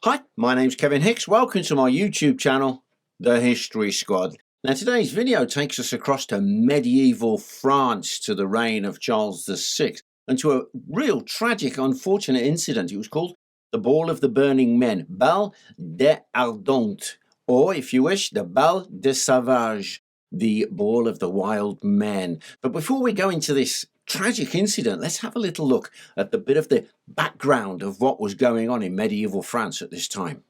Hi, my name's Kevin Hicks. Welcome to my YouTube channel, The History Squad. Now today's video takes us across to medieval France to the reign of Charles VI and to a real tragic, unfortunate incident. It was called the Ball of the Burning Men, Bal des Ardents, or if you wish, the Bal des Sauvages, the Ball of the Wild Men. But before we go into this tragic incident, let's have a little look at the bit of the background of what was going on in medieval France at this time.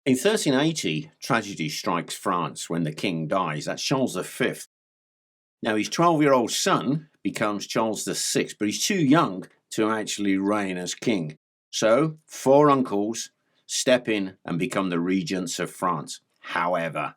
In 1380, tragedy strikes France when the king dies. That's Charles V. Now his 12-year-old son becomes Charles VI, but he's too young to actually reign as king. So 4 uncles step in and become the regents of France. However,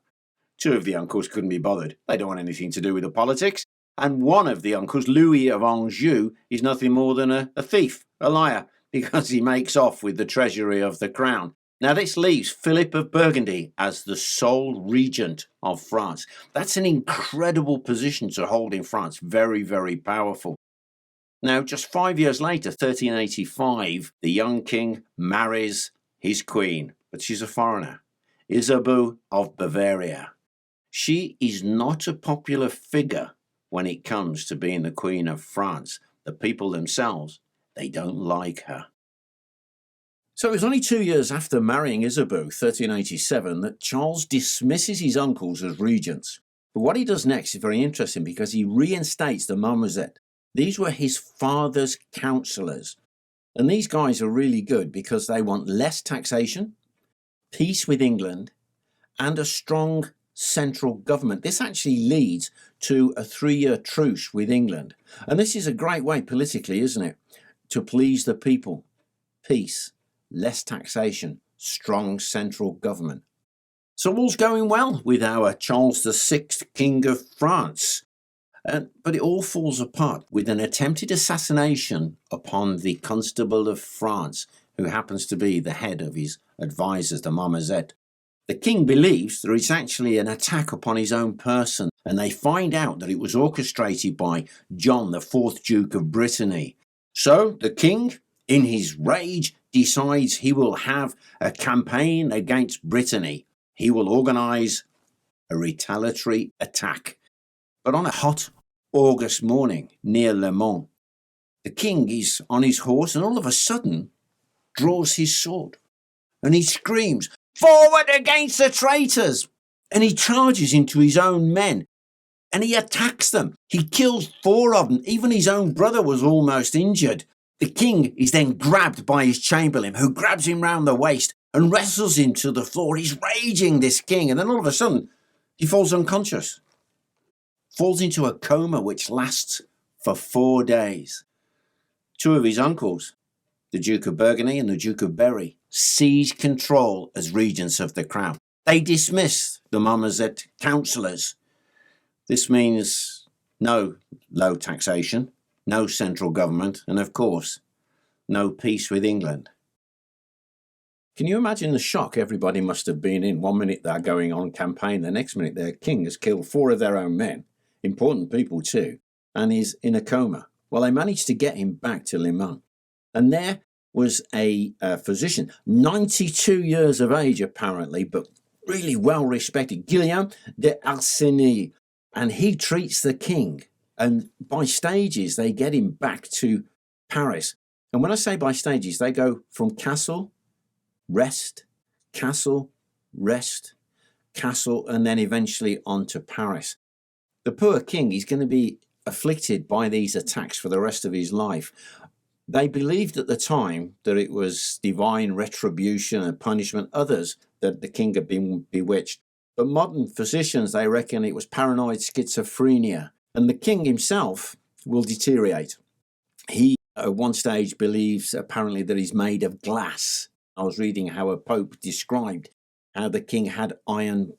2 of the uncles couldn't be bothered. They don't want anything to do with the politics. And one of the uncles, Louis of Anjou, is nothing more than a thief, a liar, because he makes off with the treasury of the crown. Now this leaves Philip of Burgundy as the sole regent of France. That's an incredible position to hold in France. Very, very powerful. Now just 5 years later, 1385, the young king marries his queen, but she's a foreigner, Isabeau of Bavaria. She is not a popular figure when it comes to being the Queen of France. The people themselves, they don't like her. So it was only 2 years after marrying Isabeau, 1387, that Charles dismisses his uncles as regents. But what he does next is very interesting because he reinstates the marmozet. These were his father's councillors. And these guys are really good because they want less taxation, peace with England, and a strong central government. This actually leads to a 3-year truce with England. And this is a great way politically, isn't it? To please the people. Peace, less taxation, strong central government. So all's going well with our Charles VI, King of France. But it all falls apart with an attempted assassination upon the Constable of France, who happens to be the head of his advisors, the marmozet. The king believes that it's actually an attack upon his own person, and they find out that it was orchestrated by John, the 4th Duke of Brittany. So the king, in his rage, decides he will have a campaign against Brittany. He will organise a retaliatory attack. But on a hot August morning near Le Mans, the king is on his horse and all of a sudden draws his sword and he screams, "Forward against the traitors!" And he charges into his own men and he attacks them. He kills 4 of them. Even his own brother was almost injured. The king is then grabbed by his chamberlain, who grabs him round the waist and wrestles him to the floor. He's raging, this king, and then all of a sudden he falls unconscious, falls into a coma which lasts for 4 days. 2 of his uncles, the Duke of Burgundy and the Duke of Berry, seize control as regents of the crown. They dismiss the marmozet councillors. This means no low taxation, no central government, and of course, no peace with England. Can you imagine the shock everybody must have been in? 1 minute they're going on campaign, the next minute their king has killed 4 of their own men, important people too, and is in a coma. Well, they managed to get him back to Le Mans. And there was a physician, 92 years of age apparently, but really well respected, Guillaume de Arseny, and he treats the king. And by stages, they get him back to Paris. And when I say by stages, they go from castle, rest, castle, rest, castle, and then eventually on to Paris. The poor king is going to be afflicted by these attacks for the rest of his life. They believed at the time that it was divine retribution and punishment, others that the king had been bewitched. But modern physicians, they reckon it was paranoid schizophrenia. And the king himself will deteriorate. He, at one stage, believes apparently that he's made of glass. I was reading how a pope described how the king had iron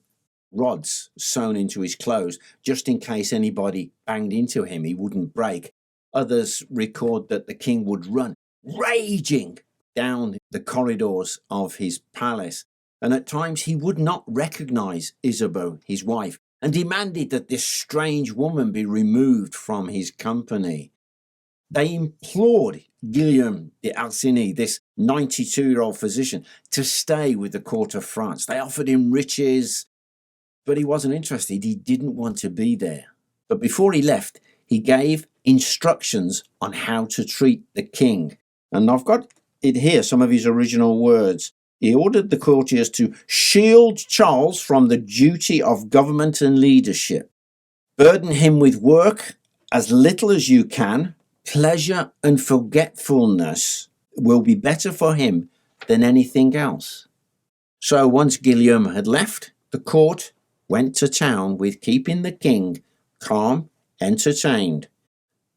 rods sewn into his clothes, just in case anybody banged into him, he wouldn't break. Others record that the king would run, raging, down the corridors of his palace. And at times he would not recognize Isabeau, his wife, and demanded that this strange woman be removed from his company. They implored Guillaume d'Alcigny, this 92-year-old physician, to stay with the court of France. They offered him riches, but he wasn't interested. He didn't want to be there. But before he left, he gave instructions on how to treat the king. And I've got it here, some of his original words. He ordered the courtiers to shield Charles from the duty of government and leadership. Burden him with work as little as you can. Pleasure and forgetfulness will be better for him than anything else. So once Guillaume had left, the court went to town with keeping the king calm, entertained.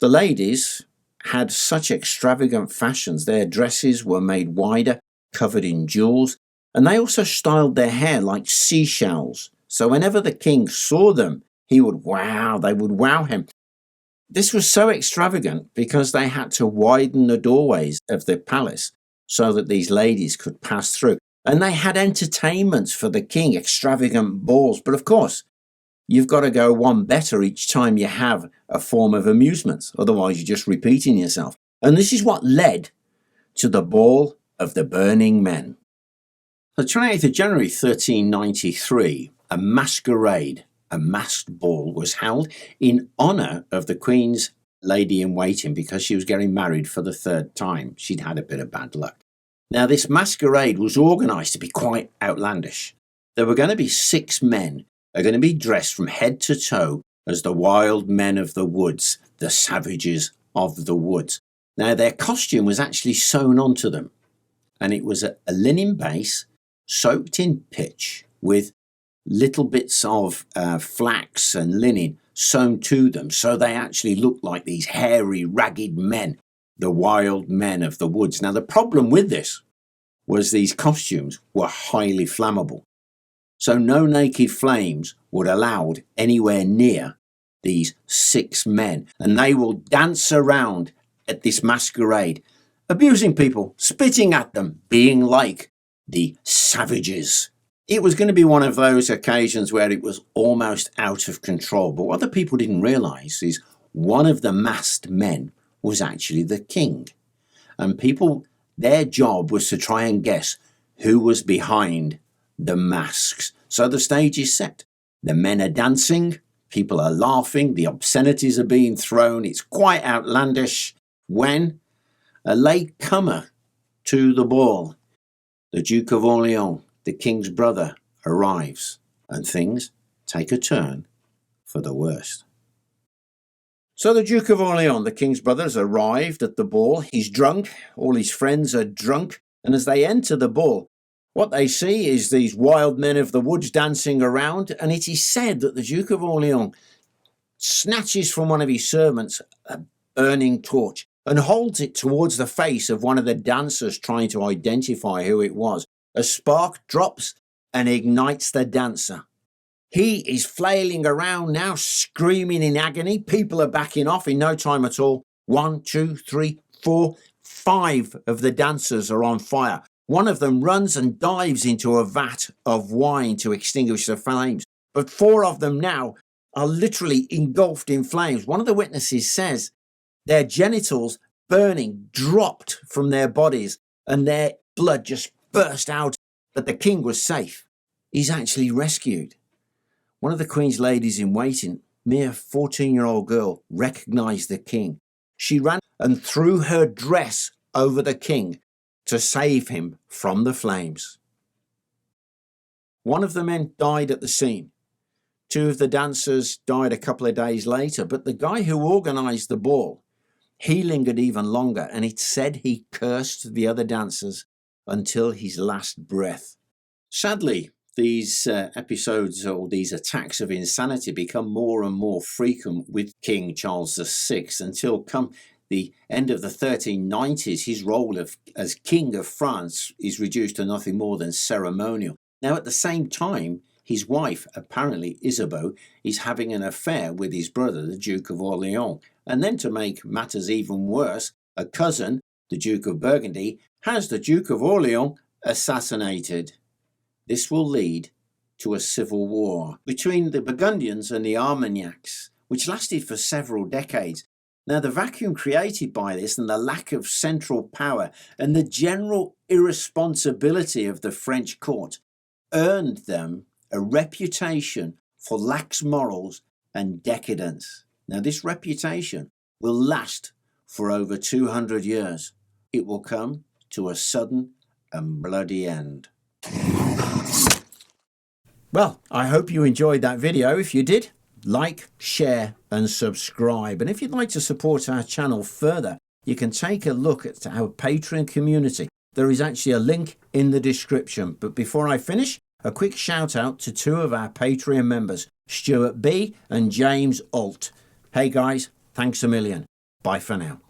The ladies had such extravagant fashions. Their dresses were made wider, covered in jewels, and they also styled their hair like seashells. So whenever the king saw them, they would wow him. This was so extravagant because they had to widen the doorways of the palace so that these ladies could pass through. And they had entertainments for the king, extravagant balls. But of course, you've got to go one better each time you have a form of amusement. Otherwise, you're just repeating yourself. And this is what led to the Ball of the Burning Men. On the 28th of January 1393, a masquerade, a masked ball, was held in honour of the Queen's lady-in-waiting because she was getting married for the third time. She'd had a bit of bad luck. Now, this masquerade was organised to be quite outlandish. There were going to be 6 men who are going to be dressed from head to toe as the wild men of the woods, the savages of the woods. Now, their costume was actually sewn onto them, and it was a linen base soaked in pitch with little bits of flax and linen sewn to them, so they actually looked like these hairy, ragged men, the wild men of the woods. Now, the problem with this was these costumes were highly flammable. So no naked flames were allowed anywhere near these 6 men. And they will dance around at this masquerade, abusing people, spitting at them, being like the savages. It was going to be one of those occasions where it was almost out of control. But what the people didn't realise is one of the masked men was actually the king. And people, their job was to try and guess who was behind the masks. So the stage is set. The men are dancing, people are laughing, the obscenities are being thrown. It's quite outlandish when a late comer to the ball, the Duke of Orleans, the king's brother, arrives, and things take a turn for the worst. So the Duke of Orleans, the king's brother, has arrived at the ball. He's drunk, all his friends are drunk, and as they enter the ball, what they see is these wild men of the woods dancing around, and it is said that the Duke of Orleans snatches from one of his servants a burning torch and holds it towards the face of one of the dancers trying to identify who it was. A spark drops and ignites the dancer. He is flailing around now, screaming in agony. People are backing off in no time at all. 1, 2, 3, 4, 5 of the dancers are on fire. One of them runs and dives into a vat of wine to extinguish the flames. But 4 of them now are literally engulfed in flames. One of the witnesses says their genitals burning dropped from their bodies and their blood just burst out. But the king was safe. He's actually rescued. One of the Queen's ladies in waiting, mere 14-year-old girl, recognized the king. She ran and threw her dress over the king to save him from the flames. One of the men died at the scene. 2 of the dancers died a couple of days later, but the guy who organized the ball, he lingered even longer, and it said he cursed the other dancers until his last breath. Sadly, these episodes or these attacks of insanity become more and more frequent with King Charles VI until come the end of the 1390s, his role as King of France is reduced to nothing more than ceremonial. Now, at the same time, his wife, apparently Isabeau, is having an affair with his brother, the Duke of Orleans. And then to make matters even worse, a cousin, the Duke of Burgundy, has the Duke of Orleans assassinated. This will lead to a civil war between the Burgundians and the Armagnacs, which lasted for several decades. Now, the vacuum created by this and the lack of central power and the general irresponsibility of the French court earned them a reputation for lax morals and decadence. Now, this reputation will last for over 200 years. It will come to a sudden and bloody end. Well, I hope you enjoyed that video. If you did, like, share and subscribe. And if you'd like to support our channel further, you can take a look at our Patreon community. There is actually a link in the description. But before I finish, a quick shout out to two of our Patreon members, Stuart B and James Alt. Hey guys, thanks a million. Bye for now.